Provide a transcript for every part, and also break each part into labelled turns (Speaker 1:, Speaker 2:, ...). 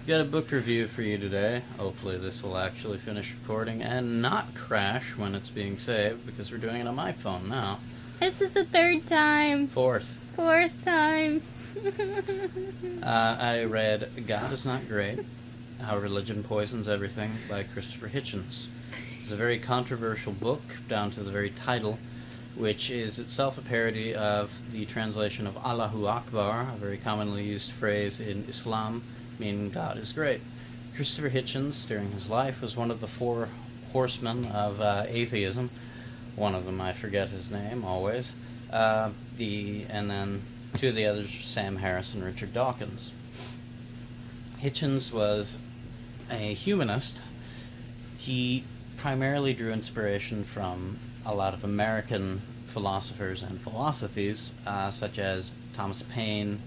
Speaker 1: Got a book review for you today. Hopefully this will actually finish recording and not crash when it's being saved, because we're doing it on my phone now.
Speaker 2: This is the third time.
Speaker 1: Fourth
Speaker 2: time.
Speaker 1: I read God is Not Great, How Religion Poisons Everything by Christopher Hitchens. It's a very controversial book, down to the very title, which is itself a parody of the translation of Allahu Akbar, a very commonly used phrase in Islam, meaning God is great. Christopher Hitchens, during his life, was one of the four horsemen of atheism. One of them, I forget his name, always. And then two of the others, Sam Harris and Richard Dawkins. Hitchens was a humanist. He primarily drew inspiration from a lot of American philosophers and philosophies, such as Thomas Paine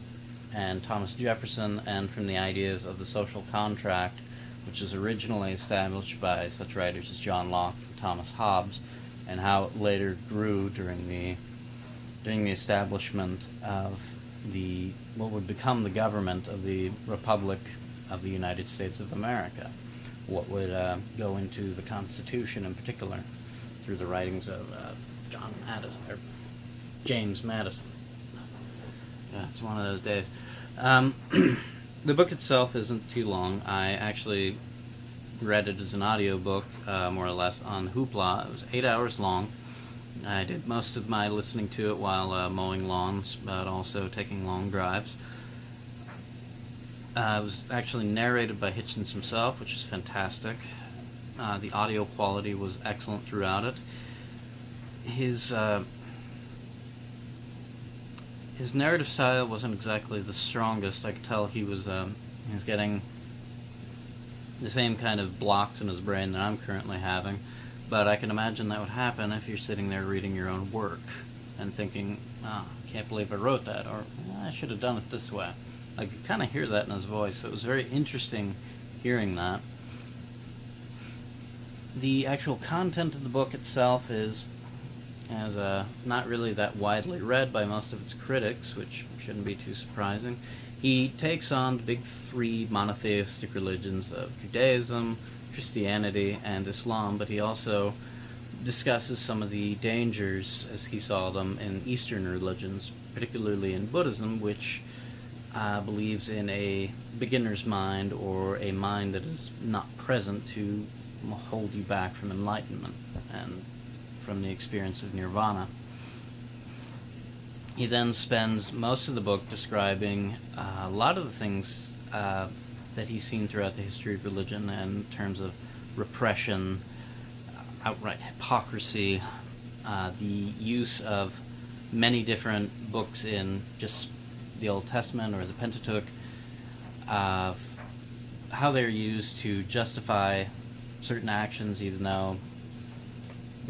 Speaker 1: and Thomas Jefferson, and from the ideas of the social contract, which was originally established by such writers as John Locke and Thomas Hobbes, and how it later grew during the establishment of what would become the government of the Republic of the United States of America, what would go into the Constitution in particular through the writings of James Madison. Yeah, it's one of those days. The book itself isn't too long. I actually read it as an audiobook, more or less, on Hoopla. It was 8 hours long. I did most of my listening to it while mowing lawns, but also taking long drives. It was actually narrated by Hitchens himself, which is fantastic. The audio quality was excellent throughout it. His narrative style wasn't exactly the strongest. I could tell he was getting the same kind of blocks in his brain that I'm currently having, but I can imagine that would happen if you're sitting there reading your own work and thinking, I can't believe I wrote that, or I should have done it this way. I could kind of hear that in his voice, so it was very interesting hearing that. The actual content of the book itself is not really that widely read by most of its critics, which shouldn't be too surprising. He takes on the big three monotheistic religions of Judaism, Christianity, and Islam, but he also discusses some of the dangers, as he saw them, in Eastern religions, particularly in Buddhism, which believes in a beginner's mind, or a mind that is not present to hold you back from enlightenment and from the experience of nirvana. He then spends most of the book describing a lot of the things that he's seen throughout the history of religion in terms of repression, outright hypocrisy, the use of many different books in just the Old Testament or the Pentateuch, how they're used to justify certain actions, even though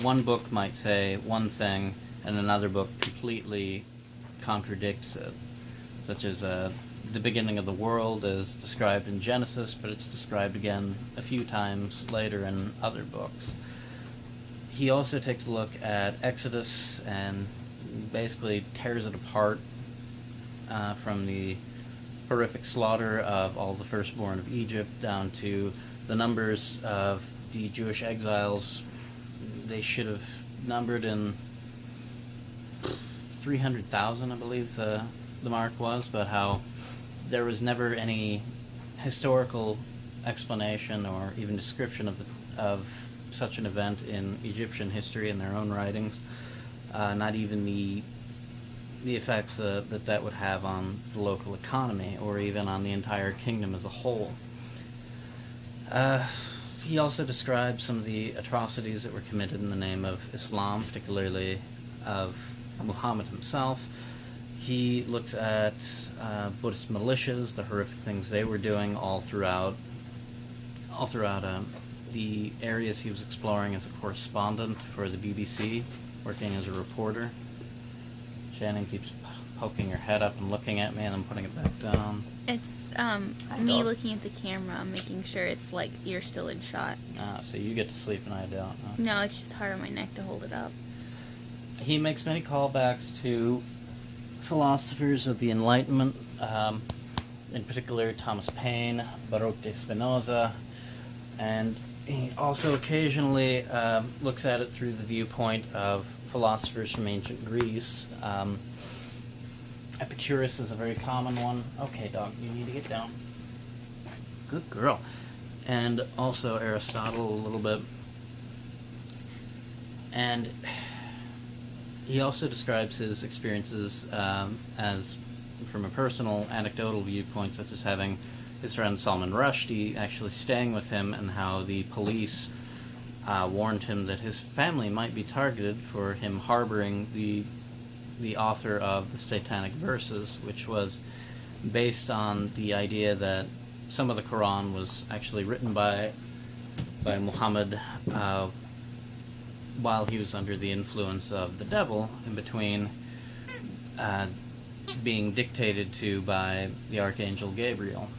Speaker 1: one book might say one thing and another book completely contradicts it, such as the beginning of the world is described in Genesis, but it's described again a few times later in other books. He also takes a look at Exodus and basically tears it apart, from the horrific slaughter of all the firstborn of Egypt down to the numbers of the Jewish exiles. They should have numbered in 300,000, I believe the mark was, but how there was never any historical explanation or even description of such an event in Egyptian history in their own writings, not even the effects that would have on the local economy or even on the entire kingdom as a whole. He also describes some of the atrocities that were committed in the name of Islam, particularly of Muhammad himself. He looked at Buddhist militias, the horrific things they were doing all throughout the areas he was exploring as a correspondent for the BBC, working as a reporter. Shannon keeps poking her head up and looking at me, and I'm putting it back down.
Speaker 2: It's me looking at the camera, making sure it's like you're still in shot.
Speaker 1: So you get to sleep and I don't. Huh?
Speaker 2: No, it's just hard on my neck to hold it up.
Speaker 1: He makes many callbacks to philosophers of the Enlightenment, in particular Thomas Paine, Baruch de Spinoza, and he also occasionally looks at it through the viewpoint of philosophers from ancient Greece. Epicurus is a very common one. Okay, dog, you need to get down. Good girl. And also Aristotle a little bit. And he also describes his experiences as from a personal, anecdotal viewpoint, such as having his friend Salman Rushdie actually staying with him, and how the police warned him that his family might be targeted for him harboring the author of the Satanic Verses, which was based on the idea that some of the Quran was actually written by Muhammad while he was under the influence of the devil, in between being dictated to by the Archangel Gabriel.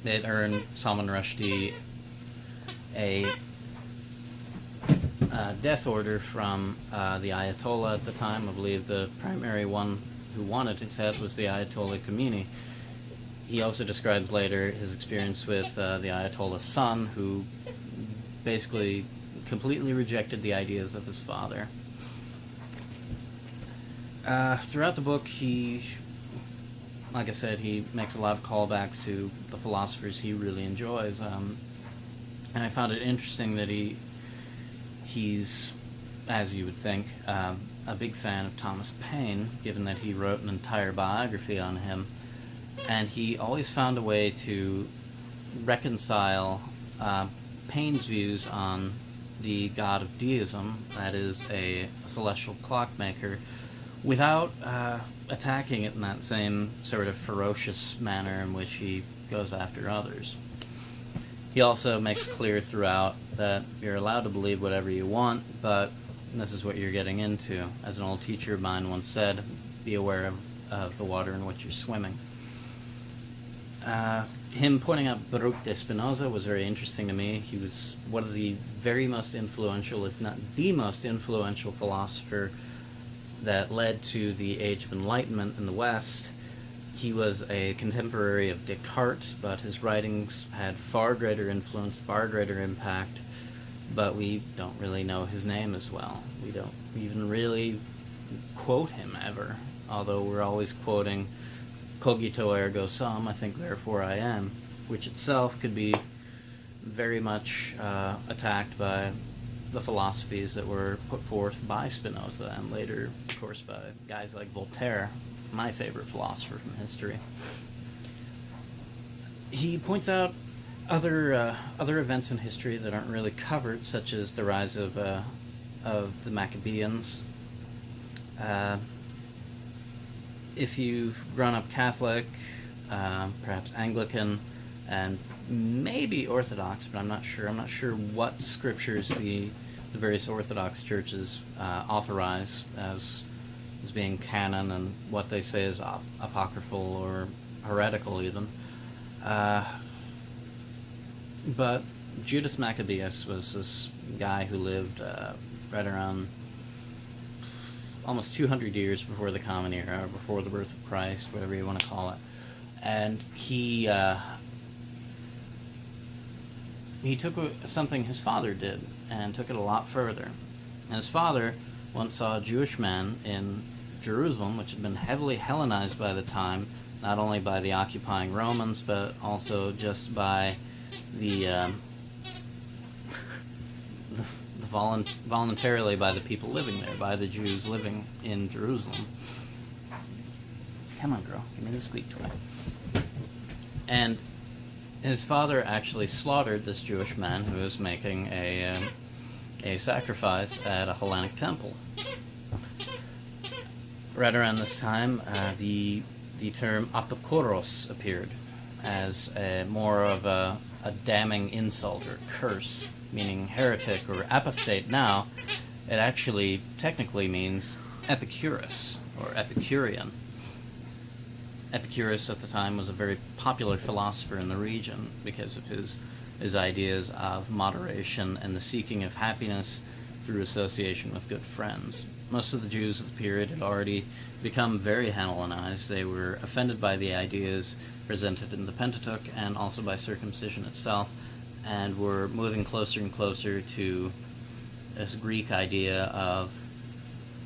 Speaker 1: It earned Salman Rushdie a death order from the Ayatollah at the time. I believe the primary one who wanted his head was the Ayatollah Khomeini. He also describes later his experience with the Ayatollah's son, who basically completely rejected the ideas of his father. Throughout the book, like I said, he makes a lot of callbacks to the philosophers he really enjoys. And I found it interesting that he's, as you would think, a big fan of Thomas Paine, given that he wrote an entire biography on him. And he always found a way to reconcile Paine's views on the god of deism, that is a celestial clockmaker, without attacking it in that same sort of ferocious manner in which he goes after others. He also makes clear throughout that you're allowed to believe whatever you want, but this is what you're getting into. As an old teacher of mine once said, be aware of the water in which you're swimming. Him pointing out Baruch de Spinoza was very interesting to me. He was one of the very most influential, if not the most influential philosopher that led to the Age of Enlightenment in the West. He was a contemporary of Descartes, but his writings had far greater influence, far greater impact, but we don't really know his name as well. We don't even really quote him ever, although we're always quoting cogito ergo sum, I think therefore I am, which itself could be very much attacked by the philosophies that were put forth by Spinoza, and later, of course, by guys like Voltaire, my favorite philosopher from history. He points out other events in history that aren't really covered, such as the rise of the Maccabeans. If you've grown up Catholic, perhaps Anglican, and maybe Orthodox, but I'm not sure. I'm not sure what scriptures the various Orthodox churches authorize as being canon, and what they say is apocryphal or heretical even. But Judas Maccabeus was this guy who lived right around almost 200 years before the Common Era, or before the birth of Christ, whatever you want to call it. And he took something his father did and took it a lot further. And his father once saw a Jewish man in Jerusalem, which had been heavily Hellenized by the time, not only by the occupying Romans, but also just by the voluntarily by the people living there, by the Jews living in Jerusalem. Come on, girl, give me the squeak toy. And his father actually slaughtered this Jewish man who was making a sacrifice at a Hellenic temple. Right around this time, the term apokoros appeared as more of a damning insult or curse, meaning heretic or apostate. Now, it actually technically means Epicurus or Epicurean. Epicurus at the time was a very popular philosopher in the region because of his ideas of moderation and the seeking of happiness through association with good friends. most of the Jews of the period had already become very Hellenized. They were offended by the ideas presented in the Pentateuch and also by circumcision itself, and were moving closer and closer to this Greek idea of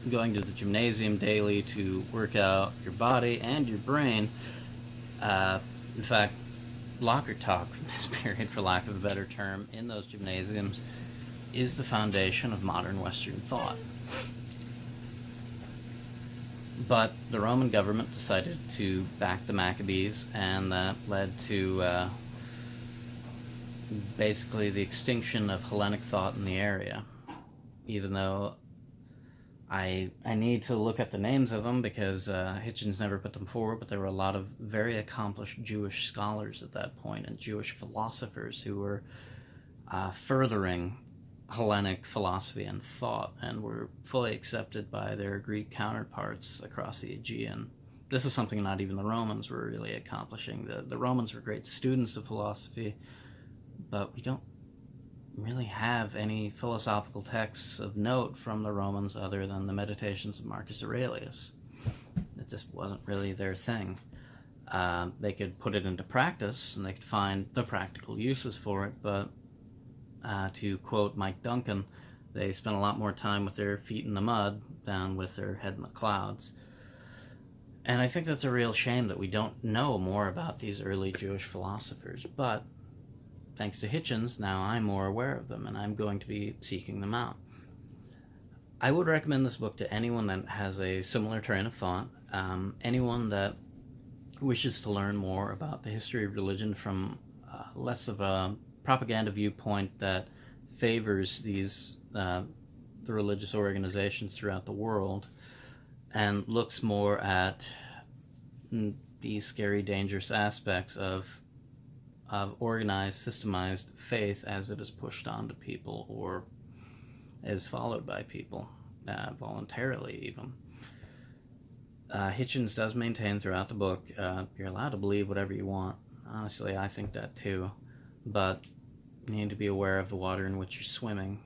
Speaker 1: going to the gymnasium daily to work out your body and your brain. In fact, locker talk from this period, for lack of a better term, in those gymnasiums is the foundation of modern Western thought. But the Roman government decided to back the Maccabees, and that led to basically the extinction of Hellenic thought in the area. Even though I need to look up the names of them because Hitchens never put them forward, but there were a lot of very accomplished Jewish scholars at that point and Jewish philosophers who were furthering Hellenic philosophy and thought and were fully accepted by their Greek counterparts across the Aegean. This is something not even the Romans were really accomplishing. The Romans were great students of philosophy, but we don't really have any philosophical texts of note from the Romans other than the Meditations of Marcus Aurelius. It just wasn't really their thing. They could put it into practice and they could find the practical uses for it, but to quote Mike Duncan, they spent a lot more time with their feet in the mud than with their head in the clouds. And I think that's a real shame that we don't know more about these early Jewish philosophers, but thanks to Hitchens, now I'm more aware of them, and I'm going to be seeking them out. I would recommend this book to anyone that has a similar train of thought, anyone that wishes to learn more about the history of religion from less of a propaganda viewpoint that favors these the religious organizations throughout the world, and looks more at the scary, dangerous aspects of organized, systemized faith as it is pushed onto people or is followed by people, voluntarily even. Hitchens does maintain throughout the book, you're allowed to believe whatever you want. Honestly, I think that too. But you need to be aware of the water in which you're swimming,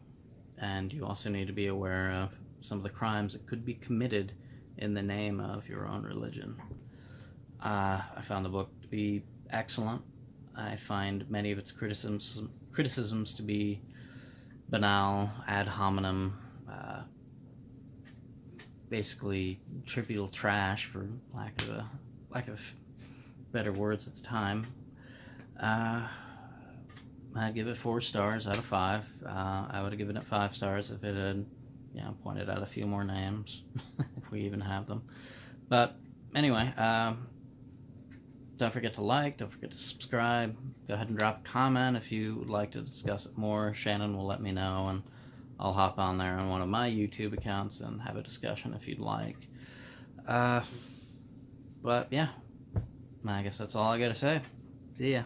Speaker 1: and you also need to be aware of some of the crimes that could be committed in the name of your own religion. I found the book to be excellent. I find many of its criticisms to be banal, ad hominem, basically trivial trash, for lack of better words at the time. I'd give it 4 stars out of 5. I would have given it 5 stars if it had, pointed out a few more names, if we even have them. But anyway, don't forget to like, don't forget to subscribe. Go ahead and drop a comment if you would like to discuss it more. Shannon will let me know, and I'll hop on there on one of my YouTube accounts and have a discussion if you'd like. But yeah, I guess that's all I gotta say. See ya.